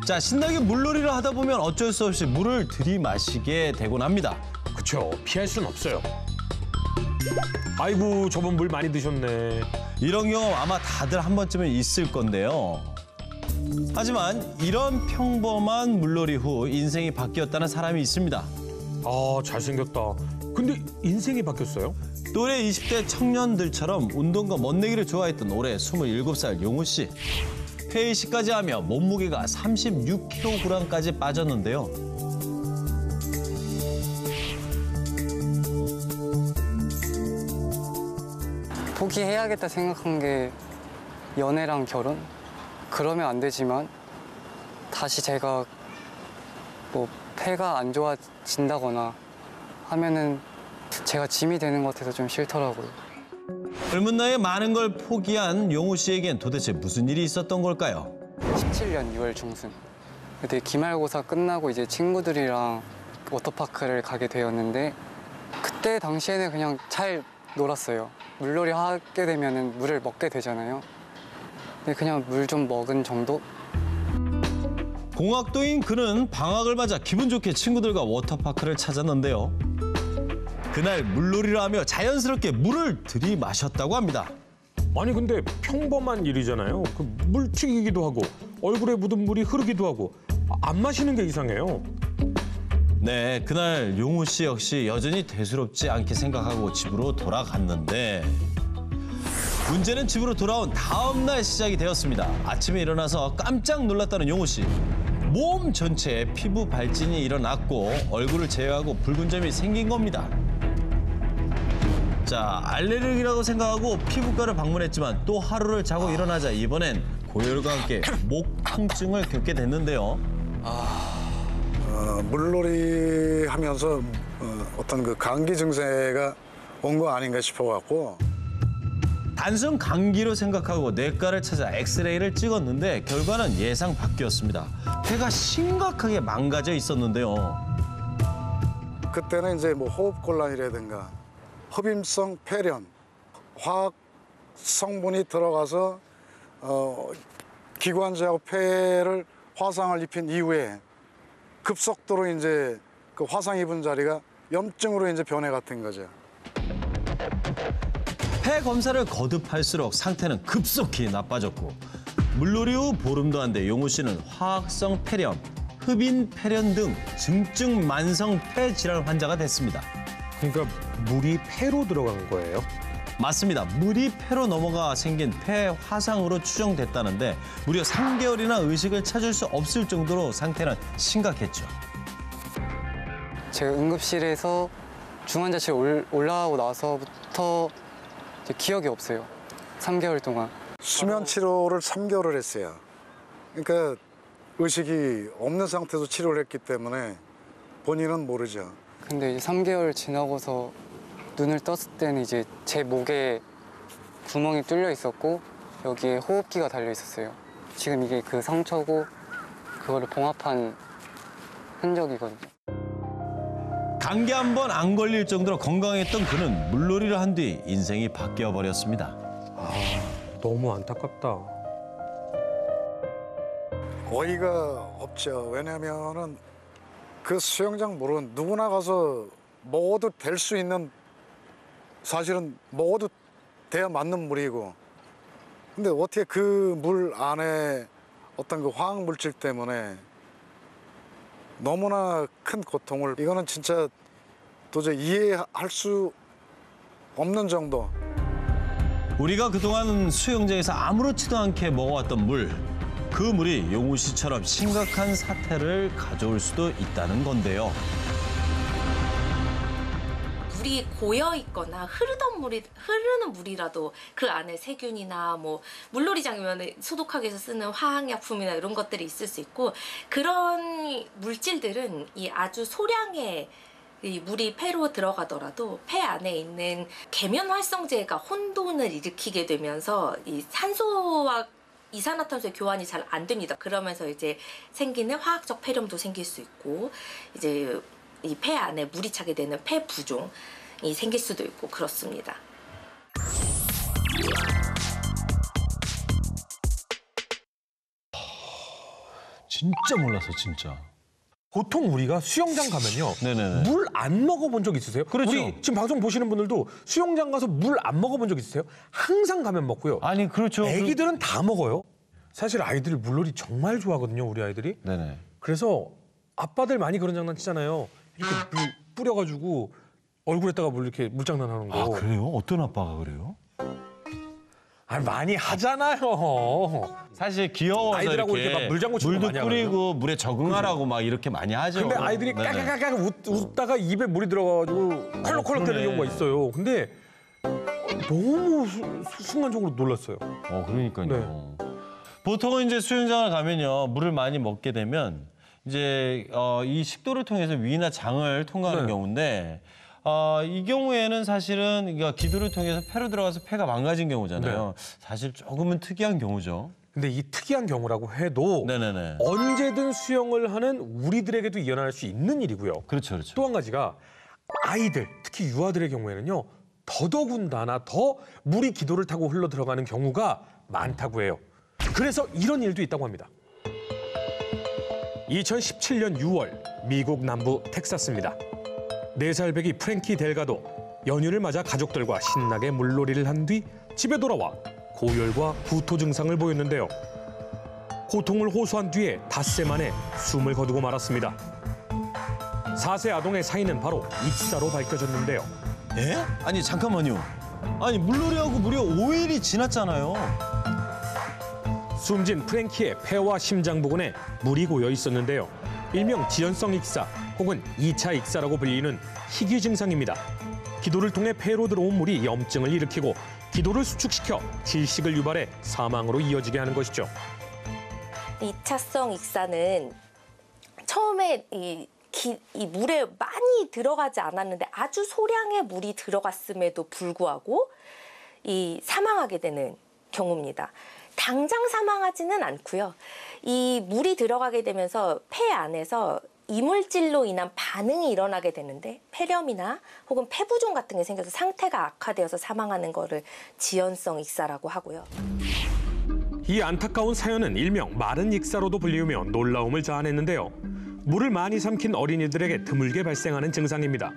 자, 신나게 물놀이를 하다 보면 어쩔 수 없이 물을 들이마시게 되곤 합니다. 그쵸, 피할 순 없어요. 아이고, 저번 물 많이 드셨네. 이런 경험 아마 다들 한 번쯤은 있을 건데요. 하지만 이런 평범한 물놀이 후 인생이 바뀌었다는 사람이 있습니다. 아, 잘생겼다. 근데 인생이 바뀌었어요? 또래 20대 청년들처럼 운동과 멋내기를 좋아했던 올해 27살 용우 씨. 폐이식까지 하며 몸무게가 36kg까지 빠졌는데요. 포기해야겠다 생각한 게 연애랑 결혼? 그러면 안 되지만 다시 제가 뭐 폐가 안 좋아진다거나 하면은 제가 짐이 되는 것 같아서 좀 싫더라고요. 젊은 나이에 많은 걸 포기한 용우 씨에겐 도대체 무슨 일이 있었던 걸까요? 17년 6월 중순. 그때 기말고사 끝나고 이제 친구들이랑 워터파크를 가게 되었는데 그때 당시에는 그냥 잘 놀았어요. 물놀이 하게 되면은 물을 먹게 되잖아요. 근데 그냥 물 좀 먹은 정도? 공학도인 그는 방학을 맞아 기분 좋게 친구들과 워터파크를 찾았는데요. 그날 물놀이를 하며 자연스럽게 물을 들이마셨다고 합니다. 아니, 근데 평범한 일이잖아요. 그 물 튀기기도 하고 얼굴에 묻은 물이 흐르기도 하고 안 마시는 게 이상해요. 네, 그날 용우 씨 역시 여전히 대수롭지 않게 생각하고 집으로 돌아갔는데 문제는 집으로 돌아온 다음 날 시작이 되었습니다. 아침에 일어나서 깜짝 놀랐다는 용우 씨. 몸 전체에 피부 발진이 일어났고 얼굴을 제외하고 붉은 점이 생긴 겁니다. 자, 알레르기라고 생각하고 피부과를 방문했지만 또 하루를 자고 일어나자 이번엔 고열과 함께 목 통증을 겪게 됐는데요. 물놀이 하면서 어떤 그 감기 증세가 온 거 아닌가 싶어갖고 단순 감기로 생각하고 뇌과를 찾아 엑스레이를 찍었는데 결과는 예상 밖이었습니다. 폐가 심각하게 망가져 있었는데요. 그때는 이제 뭐 호흡곤란이라든가 흡임성 폐렴, 화학 성분이 들어가서 기관지하고 폐를 화상을 입힌 이후에 급속도로 이제 그 화상 입은 자리가 염증으로 이제 변해가 된 거죠. 폐 검사를 거듭할수록 상태는 급속히 나빠졌고 물놀이 후 보름도 안 돼 용우 씨는 화학성 폐렴, 흡인 폐렴 등 증증 만성 폐 질환 환자가 됐습니다. 그러니까 물이 폐로 들어간 거예요? 맞습니다. 물이 폐로 넘어가 생긴 폐 화상으로 추정됐다는데 무려 3개월이나 의식을 찾을 수 없을 정도로 상태는 심각했죠. 제가 응급실에서 중환자실 올라오고 나서부터 이제 기억이 없어요. 3개월 동안. 수면 치료를 3개월을 했어요. 그러니까 의식이 없는 상태에서 치료를 했기 때문에 본인은 모르죠. 근데 이제 3개월 지나고서 눈을 떴을 때는 이제 제 목에 구멍이 뚫려 있었고 여기에 호흡기가 달려 있었어요. 지금 이게 그 상처고 그거를 봉합한 흔적이거든요. 감기 한 번 안 걸릴 정도로 건강했던 그는 물놀이를 한 뒤 인생이 바뀌어 버렸습니다. 너무 안타깝다. 어이가 없죠. 왜냐면은 그 수영장 물은 누구나 가서 먹어도 될 수 있는, 사실은 먹어도 돼야 맞는 물이고, 근데 어떻게 그 물 안에 어떤 그 화학 물질 때문에 너무나 큰 고통을, 이거는 진짜 도저히 이해할 수 없는 정도. 우리가 그동안 수영장에서 아무렇지도 않게 먹어왔던 물. 그 물이 용우 씨처럼 심각한 사태를 가져올 수도 있다는 건데요. 물이 고여 있거나 흐르는 물이라도 그 안에 세균이나 뭐 물놀이장이면 소독하기 위해서 쓰는 화학약품이나 이런 것들이 있을 수 있고, 그런 물질들은 이 아주 소량의 이 물이 폐로 들어가더라도 폐 안에 있는 계면 활성제가 혼돈을 일으키게 되면서 이 산소와 이산화탄소의 교환이 잘 안 됩니다. 그러면서 이제 생기는 화학적 폐렴도 생길 수 있고, 이제 이 폐 안에 물이 차게 되는 폐 부종이 생길 수도 있고 그렇습니다. 진짜 몰랐어, 진짜. 보통 우리가 수영장 가면요. 네네네. 물 안 먹어본 적 있으세요? 그렇죠. 우리 지금 방송 보시는 분들도 수영장 가서 물 안 먹어본 적 있으세요? 항상 가면 먹고요. 아니, 그렇죠. 애기들은 다 먹어요. 사실 아이들 물놀이 정말 좋아하거든요, 우리 아이들이. 네네. 그래서 아빠들 많이 그런 장난 치잖아요. 이렇게 물 뿌려가지고 얼굴에다가 물 이렇게 물장난하는 거. 아, 그래요? 어떤 아빠가 그래요? 아니, 많이 하잖아요. 사실 귀여워서 아이들하고 이렇게 막 물장구 치고 물도 많이 뿌리고 물에 적응하라고 막 이렇게 많이 하죠. 근데 아이들이 네네. 까까까까 웃다가 입에 물이 들어가가지고 컬럭컬럭 되는 그러네. 경우가 있어요. 근데 너무 순간적으로 놀랐어요. 그러니까요. 네. 보통은 이제 수영장을 가면요, 물을 많이 먹게 되면 이제 이 식도를 통해서 위나 장을 통과하는 네. 경우인데 이 경우에는 사실은 그러니까 기도를 통해서 폐로 들어가서 폐가 망가진 경우잖아요. 사실 조금은 특이한 경우죠. 근데 이 특이한 경우라고 해도 네네네. 언제든 수영을 하는 우리들에게도 일어날 수 있는 일이고요. 그렇죠, 그렇죠. 또 한 가지가 아이들, 특히 유아들의 경우에는요. 더더군다나 더 물이 기도를 타고 흘러 들어가는 경우가 많다고 해요. 그래서 이런 일도 있다고 합니다. 2017년 6월 미국 남부 텍사스입니다. 4살 배기 프랭키 델가도 연휴를 맞아 가족들과 신나게 물놀이를 한 뒤 집에 돌아와 고열과 구토 증상을 보였는데요. 고통을 호소한 뒤에 닷새 만에 숨을 거두고 말았습니다. 4세 아동의 사인은 바로 익사로 밝혀졌는데요. 예? 아니 잠깐만요. 아니 물놀이하고 무려 5일이 지났잖아요. 숨진 프랭키의 폐와 심장 부근에 물이 고여 있었는데요. 일명 지연성 익사 혹은 2차 익사라고 불리는 희귀 증상입니다. 기도를 통해 폐로 들어온 물이 염증을 일으키고 기도를 수축시켜 질식을 유발해 사망으로 이어지게 하는 것이죠. 2차성 익사는 처음에 이 물에 많이 들어가지 않았는데 아주 소량의 물이 들어갔음에도 불구하고 사망하게 되는 경우입니다. 당장 사망하지는 않고요. 이 물이 들어가게 되면서 폐 안에서 이물질로 인한 반응이 일어나게 되는데 폐렴이나 혹은 폐부종 같은 게 생겨서 상태가 악화되어서 사망하는 거를 지연성 익사라고 하고요. 이 안타까운 사연은 일명 마른 익사로도 불리우며 놀라움을 자아냈는데요. 물을 많이 삼킨 어린이들에게 드물게 발생하는 증상입니다.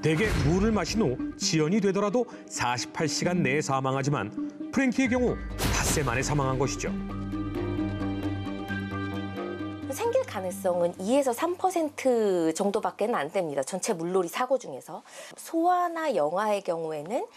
대개 물을 마신 후 지연이 되더라도 48시간 내에 사망하지만 프랭키의 경우 닷새 만에 사망한 것이죠. 생길 가능성은 2에서 3% 정도밖에 안 됩니다. 전체 물놀이 사고 중에서. 소아나 영아의 경우에는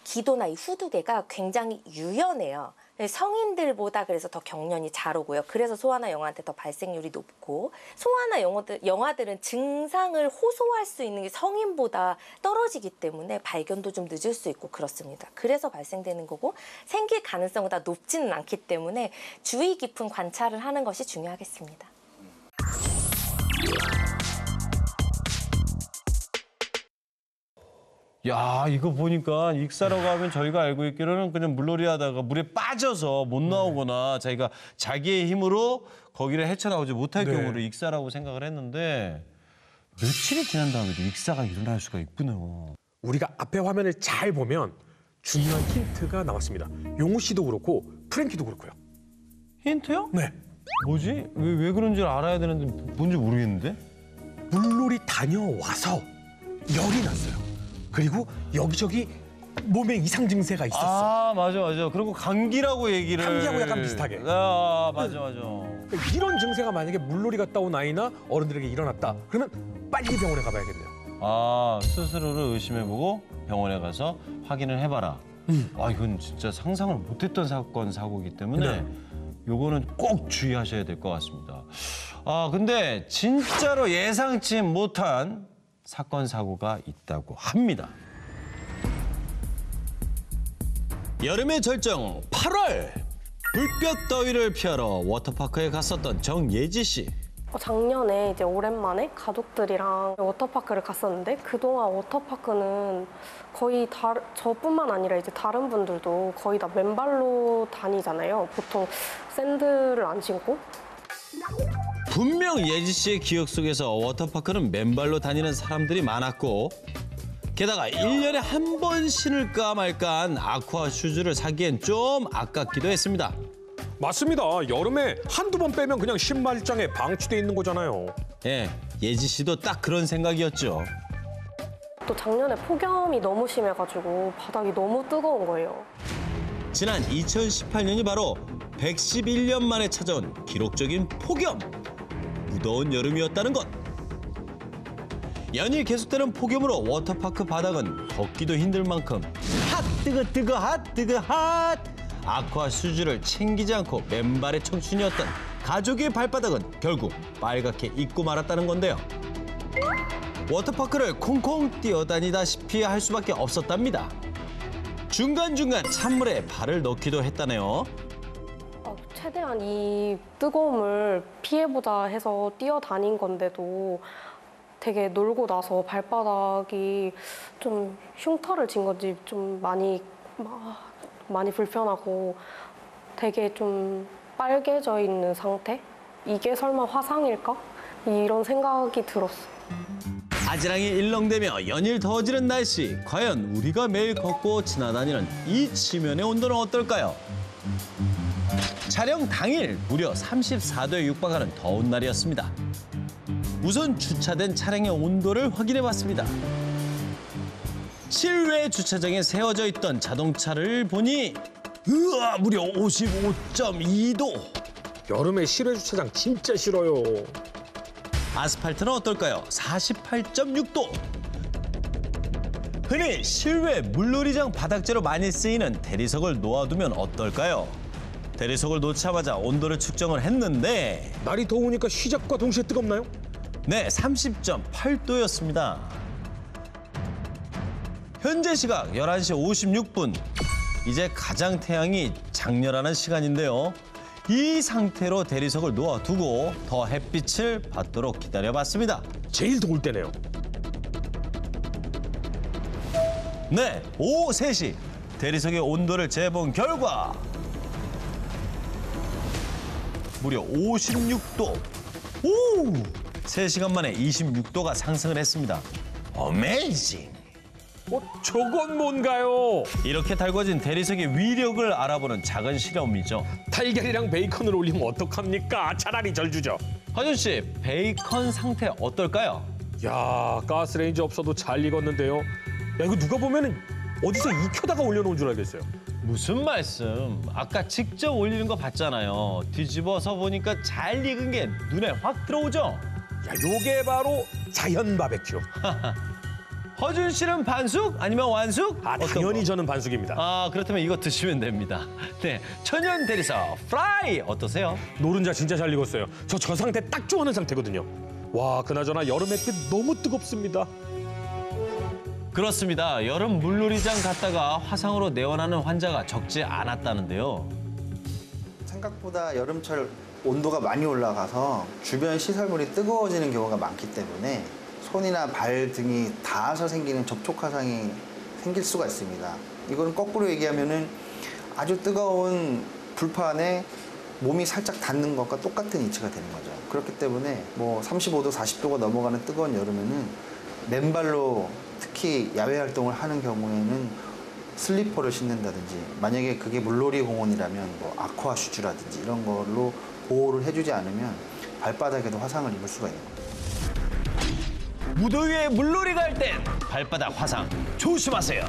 기도나 이 후두개가 굉장히 유연해요. 성인들보다 그래서 더 경련이 잘 오고요. 그래서 소아나 영아한테 더 발생률이 높고, 소아나 영아들은 증상을 호소할 수 있는 게 성인보다 떨어지기 때문에 발견도 좀 늦을 수 있고 그렇습니다. 그래서 발생되는 거고, 생길 가능성은 다 높지는 않기 때문에 주의 깊은 관찰을 하는 것이 중요하겠습니다. 야, 이거 보니까 익사라고 하면 저희가 알고 있기로는 그냥 물놀이 하다가 물에 빠져서 못 나오거나 자기가 자기의 힘으로 거기를 헤쳐나오지 못할 네. 경우를 익사라고 생각을 했는데 며칠이 지난 다음에도 익사가 일어날 수가 있군요. 우리가 앞에 화면을 잘 보면 중요한 힌트가 나왔습니다. 용우 씨도 그렇고 프랭키도 그렇고요. 힌트요? 네. 뭐지? 왜 그런지 알아야 되는데 뭔지 모르겠는데? 물놀이 다녀와서 열이 났어요. 그리고 여기저기 몸에 이상 증세가 있었어. 아, 맞아. 그리고 감기라고 얘기를. 감기하고 약간 비슷하게. 아, 맞아. 그러니까 이런 증세가 만약에 물놀이 갔다 온 아이나 어른들에게 일어났다. 그러면 빨리 병원에 가봐야겠네요. 아, 스스로를 의심해보고 병원에 가서 확인을 해봐라. 아, 이건 진짜 상상을 못했던 사고이기 때문에 네. 요거는 꼭 주의하셔야 될 것 같습니다. 아, 근데 진짜로 예상치 못한 사건, 사고가 있다고 합니다. 여름의 절정 8월! 불볕 더위를 피하러 워터파크에 갔었던 정예지 씨. 작년에 이제 오랜만에 가족들이랑 워터파크를 갔었는데 그동안 워터파크는 거의 저뿐만 아니라 이제 다른 분들도 거의 다 맨발로 다니잖아요. 보통 샌들을 안 신고. 분명 예지 씨의 기억 속에서 워터파크는 맨발로 다니는 사람들이 많았고 게다가 1년에 한 번 신을까 말까한 아쿠아 슈즈를 사기엔 좀 아깝기도 했습니다. 맞습니다. 여름에 한두 번 빼면 그냥 신발장에 방치돼 있는 거잖아요. 예, 예지 씨도 딱 그런 생각이었죠. 또 작년에 폭염이 너무 심해가지고 바닥이 너무 뜨거운 거예요. 지난 2018년이 바로 111년 만에 찾아온 기록적인 폭염. 무더운 여름이었다는 것. 연일 계속되는 폭염으로 워터파크 바닥은 걷기도 힘들 만큼 핫 뜨거 뜨거 핫 뜨거 핫. 아쿠아 슈즈를 챙기지 않고 맨발의 청춘이었던 가족의 발바닥은 결국 빨갛게 익고 말았다는 건데요. 워터파크를 콩콩 뛰어다니다시피 할 수밖에 없었답니다. 중간중간 찬물에 발을 넣기도 했다네요. 최대한 이 뜨거움을 피해보자 해서 뛰어다닌 건데도 되게 놀고 나서 발바닥이 좀 흉터를 진 건지 좀 많이 불편하고 되게 좀 빨개져 있는 상태? 이게 설마 화상일까? 이런 생각이 들었어요. 아지랑이 일렁대며 연일 더워지는 날씨. 과연 우리가 매일 걷고 지나다니는 이 지면의 온도는 어떨까요? 촬영 당일 무려 34도에 육박하는 더운 날이었습니다. 우선 주차된 차량의 온도를 확인해봤습니다. 실외 주차장에 세워져 있던 자동차를 보니 으아, 무려 55.2도. 여름에 실외 주차장 진짜 싫어요. 아스팔트는 어떨까요? 48.6도. 흔히 실외 물놀이장 바닥재로 많이 쓰이는 대리석을 놓아두면 어떨까요? 대리석을 놓자마자 온도를 측정을 했는데 날이 더우니까 시작과 동시에 뜨겁나요? 네, 30.8도였습니다. 현재 시각 11시 56분. 이제 가장 태양이 장렬하는 시간인데요. 이 상태로 대리석을 놓아두고 더 햇빛을 받도록 기다려봤습니다. 제일 더울 때네요. 네, 오후 3시 대리석의 온도를 재본 결과 무려 56도. 오! 3시간 만에 26도가 상승을 했습니다. 어메이징! 저건 뭔가요? 이렇게 달궈진 대리석의 위력을 알아보는 작은 실험이죠. 달걀이랑 베이컨을 올리면 어떡합니까? 차라리 절 주죠. 허준 씨, 베이컨 상태 어떨까요? 야, 가스레인지 없어도 잘 익었는데요. 야, 이거 누가 보면은 어디서 익혀다가 올려놓은 줄 알겠어요. 무슨 말씀? 아까 직접 올리는 거 봤잖아요. 뒤집어서 보니까 잘 익은 게 눈에 확 들어오죠? 야, 요게 바로 자연 바베큐. 허준 씨는 반숙? 아니면 완숙? 아, 어떤 당연히 거? 저는 반숙입니다. 아, 그렇다면 이거 드시면 됩니다. 네, 천연 대리석 프라이 어떠세요? 노른자 진짜 잘 익었어요. 저 상태 딱 좋아하는 상태거든요. 와, 그나저나 여름 햇빛 너무 뜨겁습니다. 그렇습니다. 여름 물놀이장 갔다가 화상으로 내원하는 환자가 적지 않았다는데요. 생각보다 여름철 온도가 많이 올라가서 주변 시설물이 뜨거워지는 경우가 많기 때문에 손이나 발 등이 닿아서 생기는 접촉 화상이 생길 수가 있습니다. 이거는 거꾸로 얘기하면은 아주 뜨거운 불판에 몸이 살짝 닿는 것과 똑같은 이치가 되는 거죠. 그렇기 때문에 뭐 35도, 40도가 넘어가는 뜨거운 여름에는 맨발로 특히 야외 활동을 하는 경우에는 슬리퍼를 신는다든지, 만약에 그게 물놀이 공원이라면 뭐 아쿠아 슈즈라든지 이런 걸로 보호를 해주지 않으면 발바닥에도 화상을 입을 수가 있는 거죠. 무더위에 물놀이 갈 땐 발바닥 화상 조심하세요.